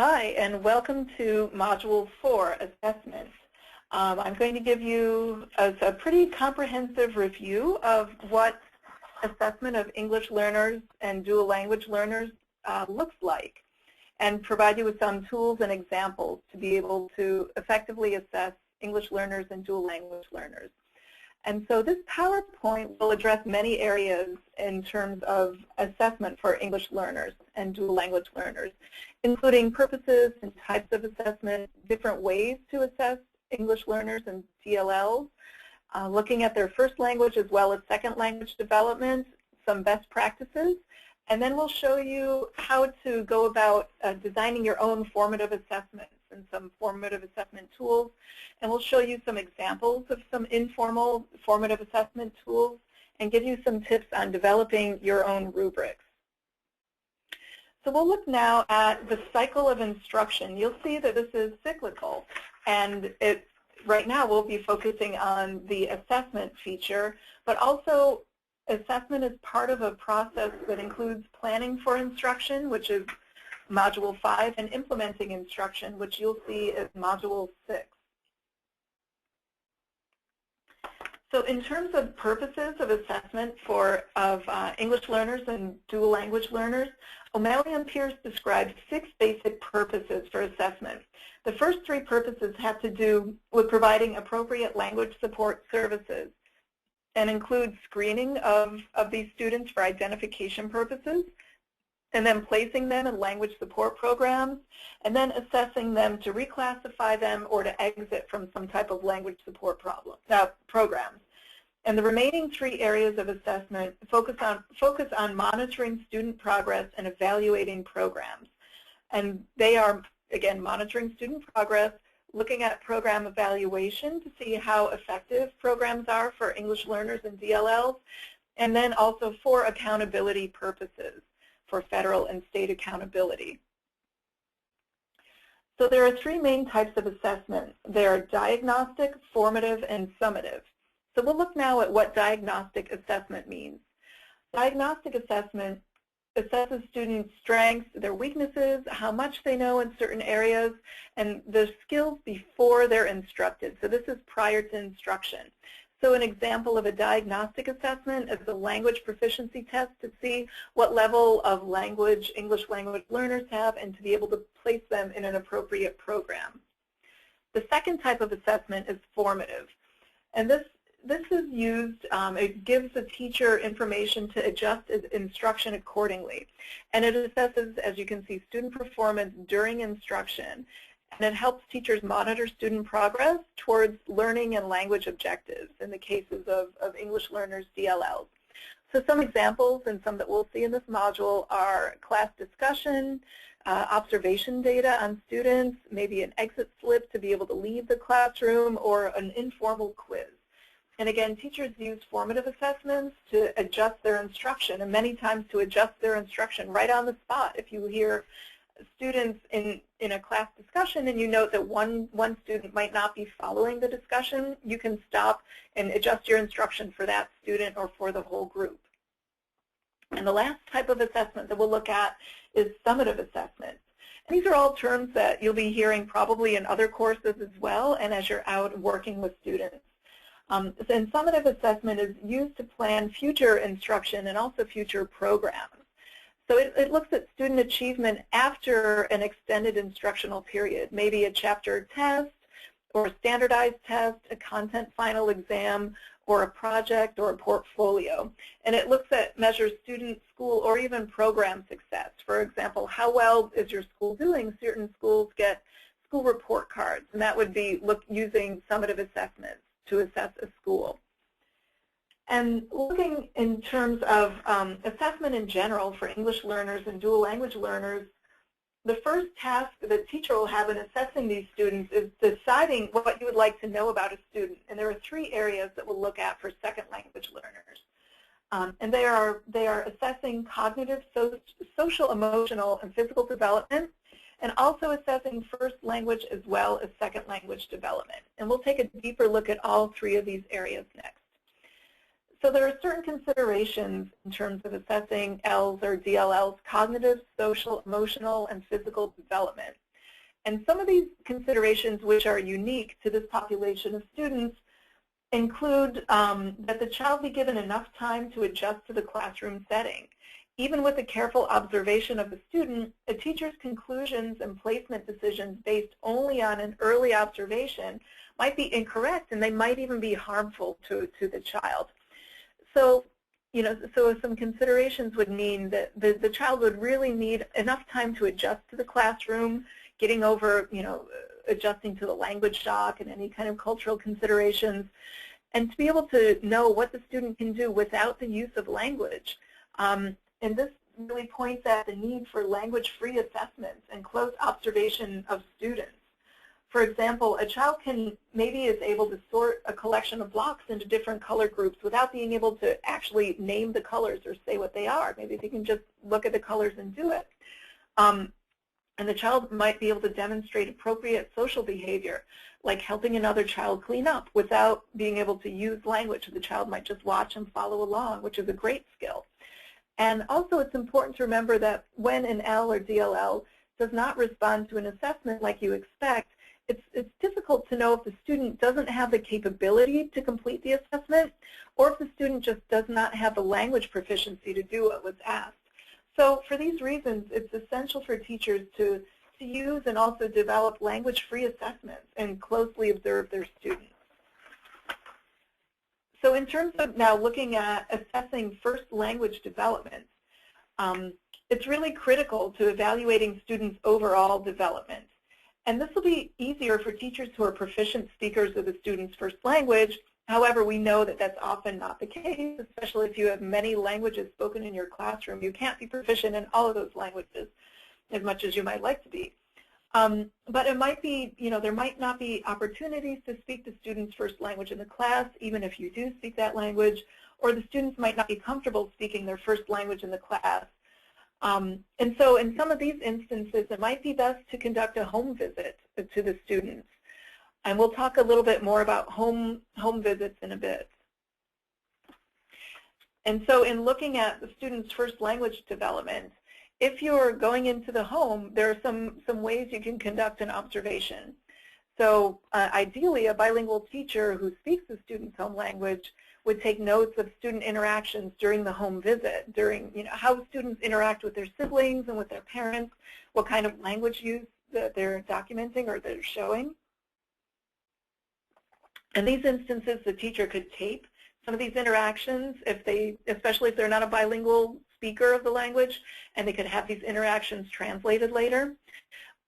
Hi, and welcome to Module 4, Assessment. I'm going to give you a pretty comprehensive review of what assessment of English learners and dual language learners looks like, and provide you with some tools and examples to be able to effectively assess English learners and dual language learners. And so this PowerPoint will address many areas in terms of assessment for English learners and dual language learners, including purposes and types of assessment, different ways to assess English learners and DLLs, looking at their first language as well as second language development, some best practices, and then we'll show you how to go about designing your own formative assessments and some formative assessment tools. And we'll show you some examples of some informal formative assessment tools and give you some tips on developing your own rubrics. So we'll look now at the cycle of instruction. You'll see that this is cyclical, and right now we'll be focusing on the assessment feature, but also assessment is part of a process that includes planning for instruction, which is Module 5, and implementing instruction, which you'll see is Module 6. So in terms of purposes of assessment of English learners and dual language learners, O'Malley and Pierce described 6 basic purposes for assessment. The first 3 purposes have to do with providing appropriate language support services and include screening of these students for identification purposes, and then placing them in language support programs, and then assessing them to reclassify them or to exit from some type of language support programs. And the remaining 3 areas of assessment focus on monitoring student progress and evaluating programs. And they are, again, monitoring student progress, looking at program evaluation to see how effective programs are for English learners and DLLs, and then also for accountability purposes, for federal and state accountability. So there are 3 main types of assessment. There are diagnostic, formative, and summative. So we'll look now at what diagnostic assessment means. Diagnostic assessment assesses students' strengths, their weaknesses, how much they know in certain areas, and the skills before they're instructed. So this is prior to instruction. So an example of a diagnostic assessment is a language proficiency test to see what level of language English language learners have and to be able to place them in an appropriate program. The second type of assessment is formative. And this is used, it gives the teacher information to adjust instruction accordingly. And it assesses, as you can see, student performance during instruction. And it helps teachers monitor student progress towards learning and language objectives in the cases of English learners, DLLs. So some examples and some that we'll see in this module are class discussion, observation data on students, maybe an exit slip to be able to leave the classroom, or an informal quiz. And again, teachers use formative assessments to adjust their instruction, and many times to adjust their instruction right on the spot. If you hear students in a class discussion and you note that one student might not be following the discussion, you can stop and adjust your instruction for that student or for the whole group. And the last type of assessment that we'll look at is summative assessment. And these are all terms that you'll be hearing probably in other courses as well, and as you're out working with students. And summative assessment is used to plan future instruction and also future programs. So it looks at student achievement after an extended instructional period, maybe a chapter test or a standardized test, a content final exam, or a project or a portfolio. And it looks at measures student, school, or even program success. For example, how well is your school doing? Certain schools get school report cards, and that would be using summative assessments to assess a school. And looking in terms of assessment in general for English learners and dual language learners, the first task that the teacher will have in assessing these students is deciding what you would like to know about a student. And there are 3 areas that we'll look at for second language learners. And they are assessing cognitive, social, emotional, and physical development, and also assessing first language as well as second language development. And we'll take a deeper look at all 3 of these areas next. So there are certain considerations in terms of assessing Ls or DLLs, cognitive, social, emotional, and physical development. And some of these considerations which are unique to this population of students include that the child be given enough time to adjust to the classroom setting. Even with a careful observation of the student, a teacher's conclusions and placement decisions based only on an early observation might be incorrect, and they might even be harmful to the child. So, so some considerations would mean that the child would really need enough time to adjust to the classroom, getting over, adjusting to the language shock and any kind of cultural considerations, and to be able to know what the student can do without the use of language. And this really points at the need for language-free assessments and close observation of students. For example, a child maybe is able to sort a collection of blocks into different color groups without being able to actually name the colors or say what they are. Maybe they can just look at the colors and do it. And the child might be able to demonstrate appropriate social behavior, like helping another child clean up without being able to use language. The child might just watch and follow along, which is a great skill. And also it's important to remember that when an L or DLL does not respond to an assessment like you expect, it's difficult to know if the student doesn't have the capability to complete the assessment or if the student just does not have the language proficiency to do what was asked. So for these reasons, it's essential for teachers to use and also develop language-free assessments and closely observe their students. So in terms of now looking at assessing first language development, it's really critical to evaluating students' overall development. And this will be easier for teachers who are proficient speakers of the student's first language. However, we know that that's often not the case, especially if you have many languages spoken in your classroom. You can't be proficient in all of those languages as much as you might like to be. But it might be, there might not be opportunities to speak the student's first language in the class, even if you do speak that language, or the students might not be comfortable speaking their first language in the class. And so in some of these instances, it might be best to conduct a home visit to the students. And we'll talk a little bit more about home visits in a bit. And so in looking at the student's first language development, if you're going into the home, there are some ways you can conduct an observation. So ideally, a bilingual teacher who speaks the student's home language would take notes of student interactions during the home visit, during how students interact with their siblings and with their parents, what kind of language use that they're documenting or they're showing. In these instances, the teacher could tape some of these interactions, especially if they're not a bilingual speaker of the language, and they could have these interactions translated later.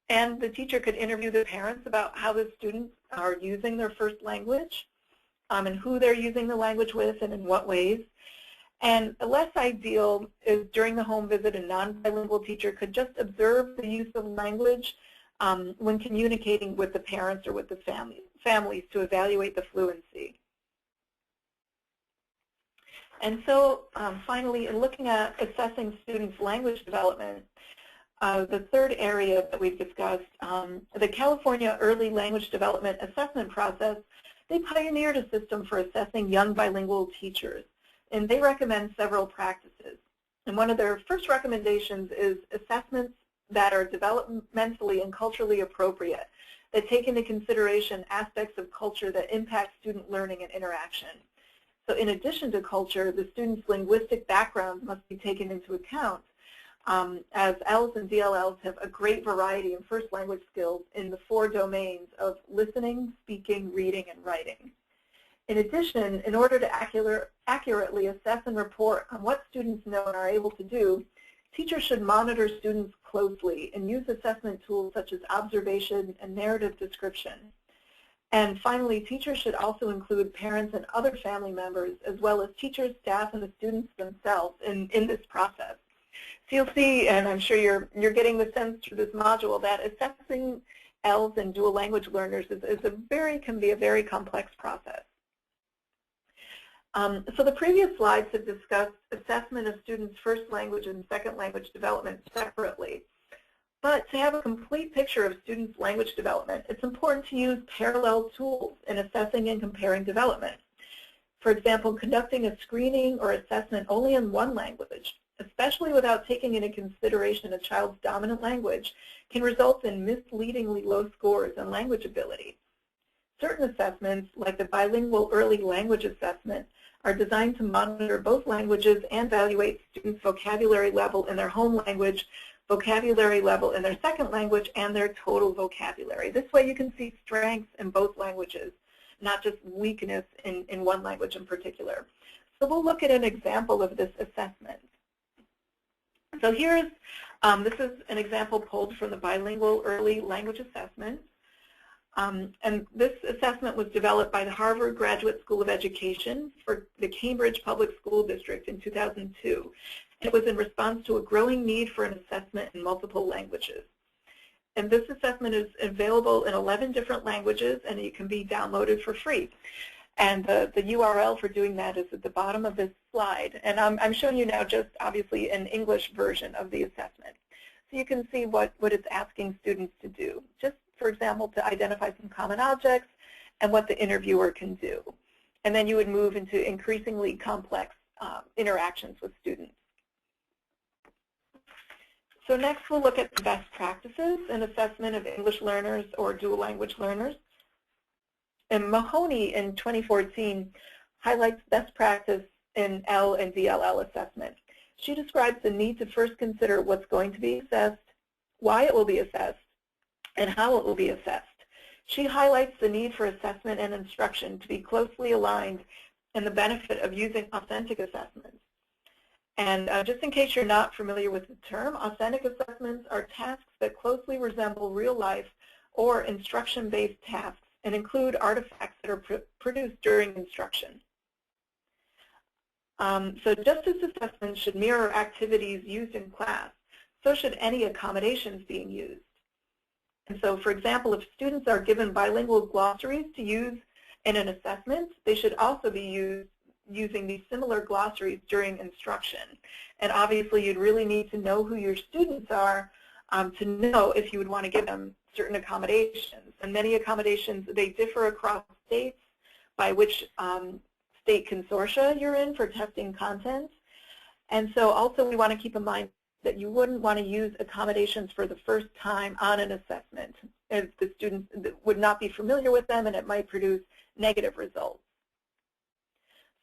And the teacher could interview the parents about how the students are using their first language, and who they're using the language with and in what ways. And less ideal is during the home visit, a non-bilingual teacher could just observe the use of language when communicating with the parents or with the families to evaluate the fluency. And so finally, in looking at assessing students' language development, the third area that we've discussed, the California Early Language Development Assessment Process, they pioneered a system for assessing young bilingual teachers, and they recommend several practices. And one of their first recommendations is assessments that are developmentally and culturally appropriate, that take into consideration aspects of culture that impact student learning and interaction. So in addition to culture, the student's linguistic background must be taken into account, as Ls and DLLs have a great variety in first language skills in the 4 domains of listening, speaking, reading, and writing. In addition, in order to accurately assess and report on what students know and are able to do, teachers should monitor students closely and use assessment tools such as observation and narrative description. And finally, teachers should also include parents and other family members, as well as teachers, staff, and the students themselves in this process. So you'll see, and I'm sure you're getting the sense through this module, that assessing ELs and dual language learners can be a very complex process. So the previous slides have discussed assessment of students' first language and second language development separately. But to have a complete picture of students' language development, it's important to use parallel tools in assessing and comparing development. For example, conducting a screening or assessment only in one language, especially without taking into consideration a child's dominant language, can result in misleadingly low scores in language ability. Certain assessments, like the Bilingual Early Language Assessment, are designed to monitor both languages and evaluate students' vocabulary level in their home language, vocabulary level in their second language, and their total vocabulary. This way you can see strengths in both languages, not just weakness in one language in particular. So we'll look at an example of this assessment. So here's, this is an example pulled from the Bilingual Early Language Assessment. And this assessment was developed by the Harvard Graduate School of Education for the Cambridge Public School District in 2002. It was in response to a growing need for an assessment in multiple languages. And this assessment is available in 11 different languages, and it can be downloaded for free. And the URL for doing that is at the bottom of this slide. And I'm showing you now just obviously an English version of the assessment. So you can see what it's asking students to do. Just, for example, to identify some common objects and what the interviewer can do. And then you would move into increasingly complex interactions with students. So next we'll look at the best practices in assessment of English learners or dual language learners. And Mahoney in 2014 highlights best practice in L and DLL assessment. She describes the need to first consider what's going to be assessed, why it will be assessed, and how it will be assessed. She highlights the need for assessment and instruction to be closely aligned and the benefit of using authentic assessments. And just in case you're not familiar with the term, authentic assessments are tasks that closely resemble real life or instruction-based tasks and include artifacts that are produced during instruction. So just as assessments should mirror activities used in class, so should any accommodations being used. And so, for example, if students are given bilingual glossaries to use in an assessment, they should also be using these similar glossaries during instruction. And obviously, you'd really need to know who your students are to know if you would want to give them certain accommodations. And many accommodations, they differ across states by which state consortia you're in for testing content. And so also we want to keep in mind that you wouldn't want to use accommodations for the first time on an assessment, as the students would not be familiar with them and it might produce negative results.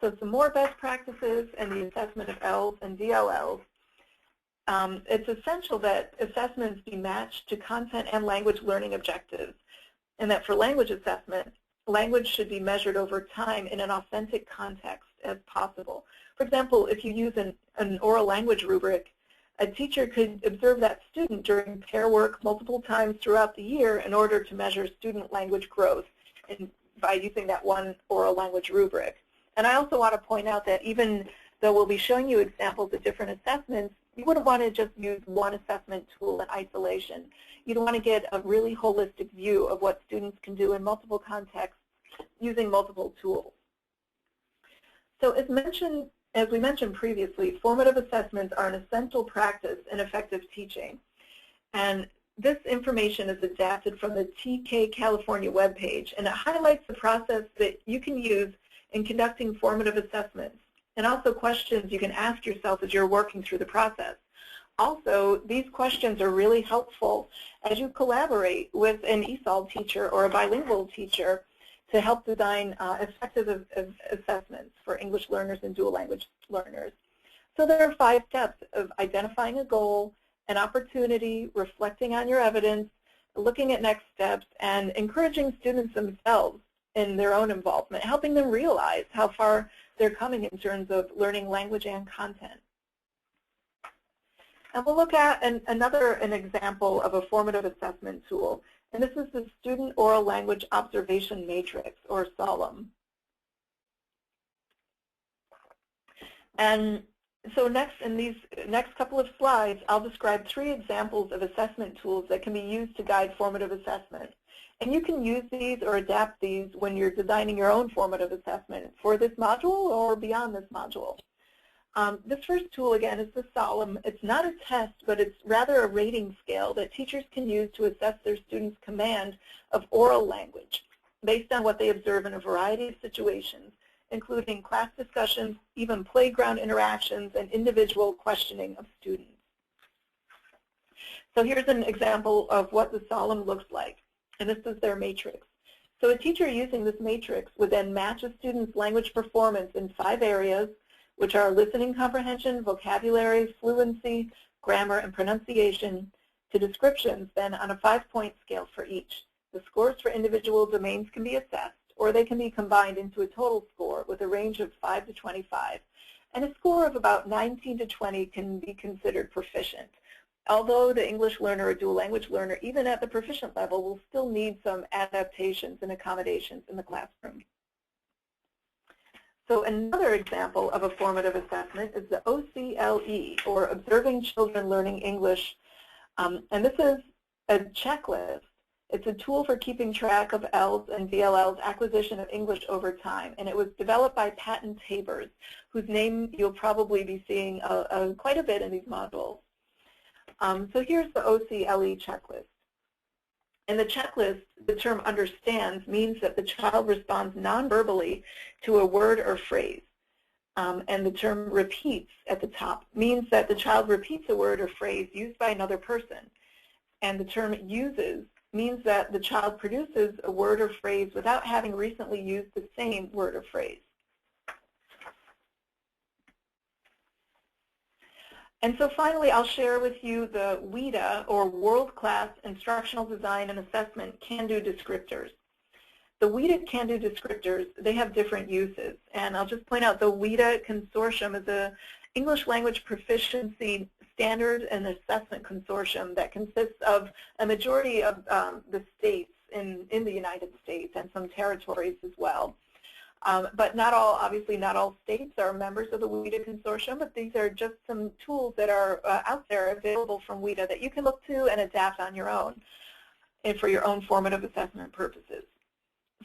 So some more best practices in the assessment of L's and DLLs. It's essential that assessments be matched to content and language learning objectives, and that for language assessment, language should be measured over time in an authentic context as possible. For example, if you use an oral language rubric, a teacher could observe that student during pair work multiple times throughout the year in order to measure student language growth by using that one oral language rubric. And I also want to point out that even though we'll be showing you examples of different assessments, you wouldn't want to just use one assessment tool in isolation. You'd want to get a really holistic view of what students can do in multiple contexts using multiple tools. So as we mentioned previously, formative assessments are an essential practice in effective teaching. And this information is adapted from the TK California webpage, and it highlights the process that you can use in conducting formative assessments, and also questions you can ask yourself as you're working through the process. Also, these questions are really helpful as you collaborate with an ESOL teacher or a bilingual teacher to help design effective assessments for English learners and dual language learners. So there are 5 steps of identifying a goal, an opportunity, reflecting on your evidence, looking at next steps, and encouraging students themselves in their own involvement, helping them realize how far they're coming in terms of learning language and content. And we'll look at an example of a formative assessment tool. And this is the Student Oral Language Observation Matrix, or SOLOM. And so next, in these next couple of slides, I'll describe 3 examples of assessment tools that can be used to guide formative assessment. And you can use these or adapt these when you're designing your own formative assessment for this module or beyond this module. This first tool, again, is the SOLOM. It's not a test, but it's rather a rating scale that teachers can use to assess their students' command of oral language based on what they observe in a variety of situations, including class discussions, even playground interactions, and individual questioning of students. So here's an example of what the SOLOM looks like, and this is their matrix. So a teacher using this matrix would then match a student's language performance in 5 areas, which are listening comprehension, vocabulary, fluency, grammar, and pronunciation, to descriptions then on a 5-point scale for each. The scores for individual domains can be assessed, or they can be combined into a total score with a range of 5 to 25. And a score of about 19 to 20 can be considered proficient. Although the English learner or dual language learner, even at the proficient level, will still need some adaptations and accommodations in the classroom. So another example of a formative assessment is the OGLE, or Observing Children Learning English. And this is a checklist. It's a tool for keeping track of ELL's and DLL's acquisition of English over time. And it was developed by Patton Tabers, whose name you'll probably be seeing quite a bit in these modules. So here's the OGLE checklist. In the checklist, the term understands means that the child responds non-verbally to a word or phrase. And the term repeats at the top means that the child repeats a word or phrase used by another person. And the term uses means that the child produces a word or phrase without having recently used the same word or phrase. And so finally, I'll share with you the WIDA, or World-Class Instructional Design and Assessment Can-Do Descriptors. The WIDA Can-Do Descriptors, they have different uses. And I'll just point out the WIDA Consortium is an English language proficiency standard and assessment consortium that consists of a majority of the states in the United States and some territories as well. But not all, obviously not all states are members of the WIDA Consortium, but these are just some tools that are out there available from WIDA that you can look to and adapt on your own and for your own formative assessment purposes.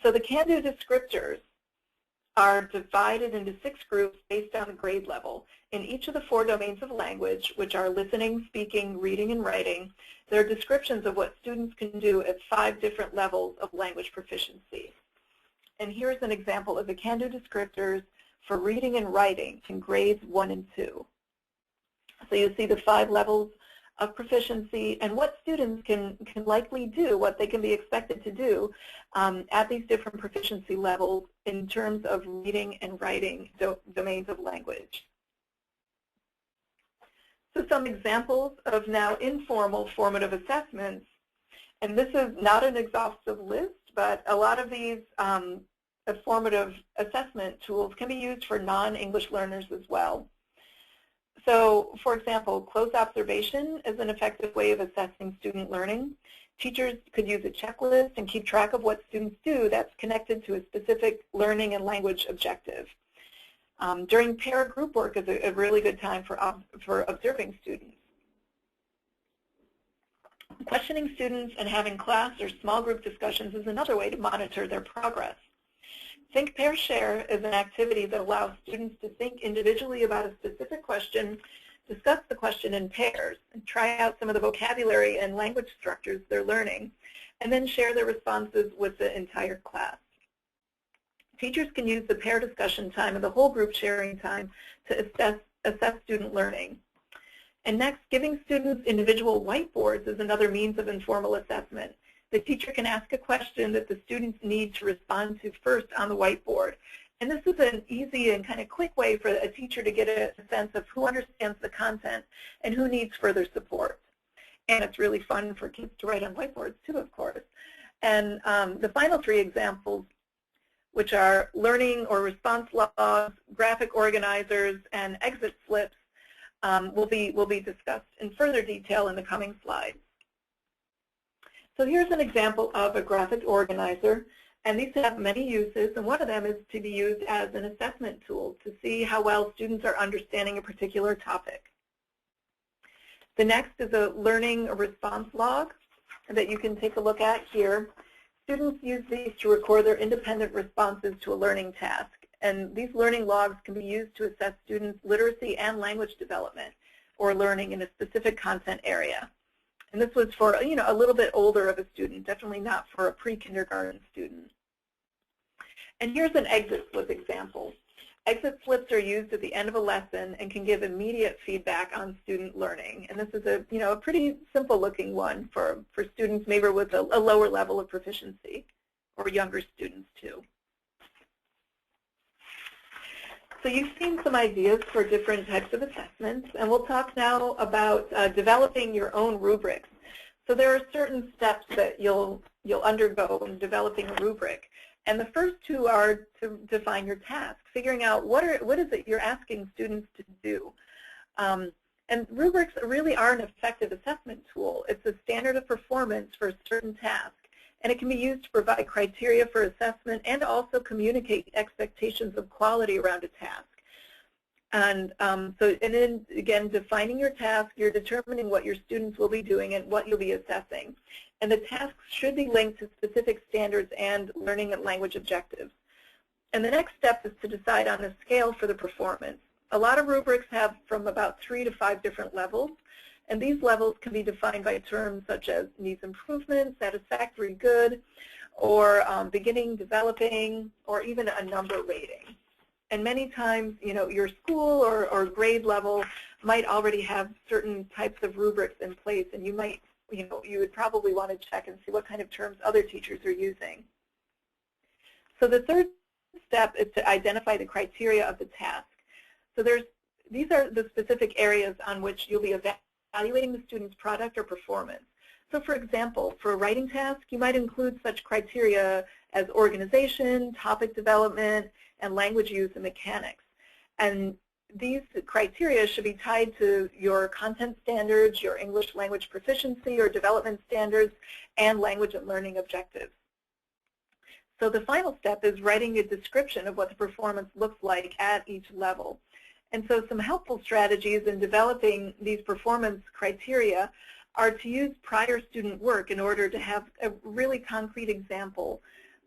So the Can-Do descriptors are divided into 6 groups based on the grade level. In each of the 4 domains of language, which are listening, speaking, reading, and writing, there are descriptions of what students can do at 5 different levels of language proficiency. And here's an example of the Can-Do descriptors for reading and writing in grades 1 and 2. So you see the 5 levels of proficiency and what students can likely do, what they can be expected to do at these different proficiency levels in terms of reading and writing domains of language. So some examples of now informal formative assessments, and this is not an exhaustive list, but a lot of these formative assessment tools can be used for non-English learners as well. So, for example, close observation is an effective way of assessing student learning. Teachers could use a checklist and keep track of what students do that's connected to a specific learning and language objective. During pair group work is a really good time for observing students. Questioning students and having class or small group discussions is another way to monitor their progress. Think, Pair, Share is an activity that allows students to think individually about a specific question, discuss the question in pairs, and try out some of the vocabulary and language structures they're learning, and then share their responses with the entire class. Teachers can use the pair discussion time and the whole group sharing time to assess student learning. And next, giving students individual whiteboards is another means of informal assessment. The teacher can ask a question that the students need to respond to first on the whiteboard. And this is an easy and kind of quick way for a teacher to get a sense of who understands the content and who needs further support. And it's really fun for kids to write on whiteboards too, of course. And the final 3 examples, which are learning or response logs, graphic organizers, and exit slips, will be discussed in further detail in the coming slides. So here's an example of a graphic organizer, and these have many uses, and one of them is to be used as an assessment tool to see how well students are understanding a particular topic. The next is a learning response log that you can take a look at here. Students use these to record their independent responses to a learning task, and these learning logs can be used to assess students' literacy and language development or learning in a specific content area. And this was for, a little bit older of a student, definitely not for a pre-kindergarten student. And here's an exit slip example. Exit slips are used at the end of a lesson and can give immediate feedback on student learning. And this is a pretty simple looking one for students maybe with a lower level of proficiency, or younger students too. So you've seen some ideas for different types of assessments, and we'll talk now about developing your own rubrics. So there are certain steps that you'll undergo in developing a rubric. And the first two are to define your task, figuring out what is it you're asking students to do. And rubrics really are an effective assessment tool. It's a standard of performance for a certain task, and it can be used to provide criteria for assessment and also communicate expectations of quality around a task. And then again, defining your task, you're determining what your students will be doing and what you'll be assessing. And the tasks should be linked to specific standards and learning and language objectives. And the next step is to decide on a scale for the performance. A lot of rubrics have from about 3 to 5 different levels, and these levels can be defined by terms such as needs improvement, satisfactory, good, or beginning, developing, or even a number rating. And many times, your school or grade level might already have certain types of rubrics in place, and you would probably want to check and see what kind of terms other teachers are using. So the third step is to identify the criteria of the task. So these are the specific areas on which you'll be evaluating the student's product or performance. So for example, for a writing task, you might include such criteria as organization, topic development, and language use and mechanics. And these criteria should be tied to your content standards, your English language proficiency or development standards, and language and learning objectives. So the final step is writing a description of what the performance looks like at each level. And so some helpful strategies in developing these performance criteria are to use prior student work in order to have a really concrete example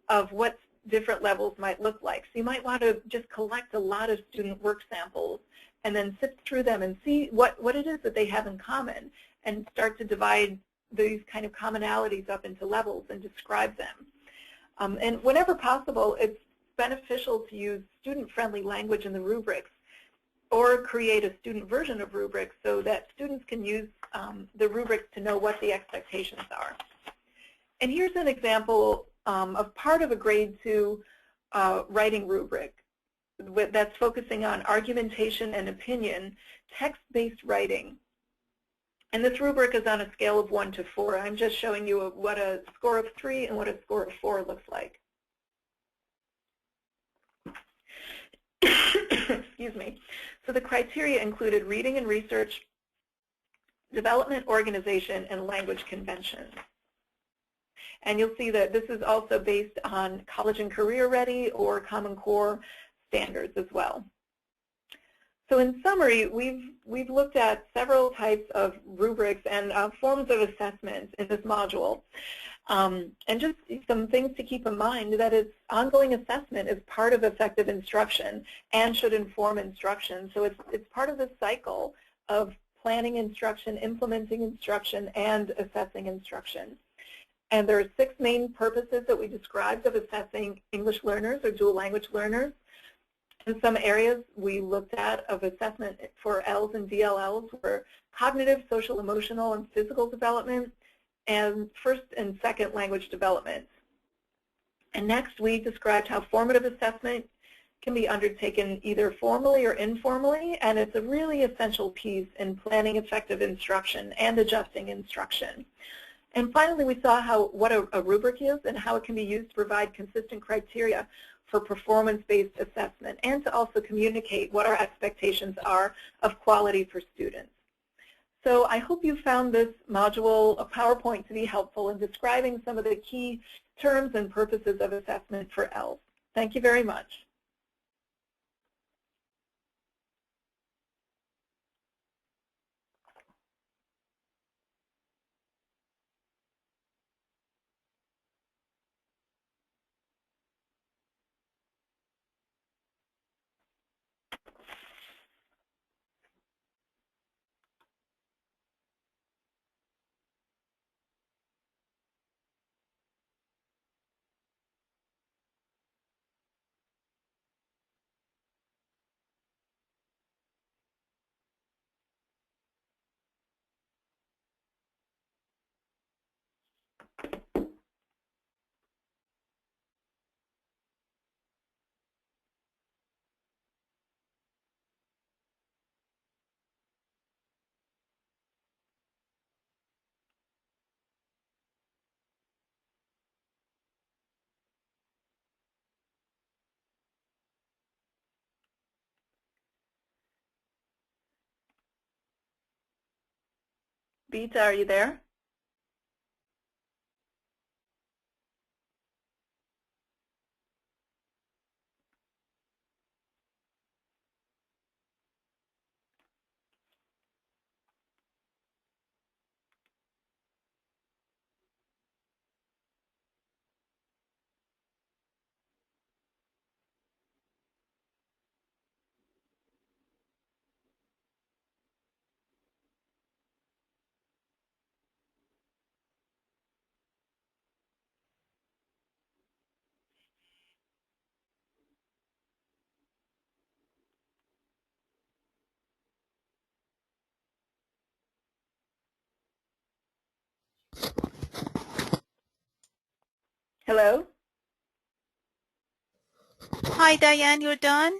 of what different levels might look like. So you might want to just collect a lot of student work samples and then sift through them and see what it is that they have in common and start to divide these kind of commonalities up into levels and describe them. And whenever possible, it's beneficial to use student-friendly language in the rubrics or create a student version of rubrics so that students can use the rubrics to know what the expectations are. And here's an example of part of a grade 2 writing rubric that's focusing on argumentation and opinion, text-based writing. And this rubric is on a scale of 1 to 4. I'm just showing you what a score of 3 and what a score of 4 looks like. Excuse me. So the criteria included reading and research, development, organization, and language conventions. And you'll see that this is also based on college and career ready or Common Core standards as well. So in summary, we've looked at several types of rubrics and forms of assessment in this module. And just some things to keep in mind that ongoing assessment is part of effective instruction and should inform instruction. So it's part of the cycle of planning instruction, implementing instruction, and assessing instruction. And there are 6 main purposes that we described of assessing English learners or dual language learners. In some areas we looked at of assessment for ELLs and DLLs were cognitive, social, emotional, and physical development, and first and second language development. And next we described how formative assessment can be undertaken either formally or informally, and it's a really essential piece in planning effective instruction and adjusting instruction. And finally, we saw what a rubric is and how it can be used to provide consistent criteria for performance-based assessment and to also communicate what our expectations are of quality for students. So I hope you found this module, a PowerPoint, to be helpful in describing some of the key terms and purposes of assessment for ELLs. Thank you very much. Beta, are you there? Hello? Hi, Diane, you're done?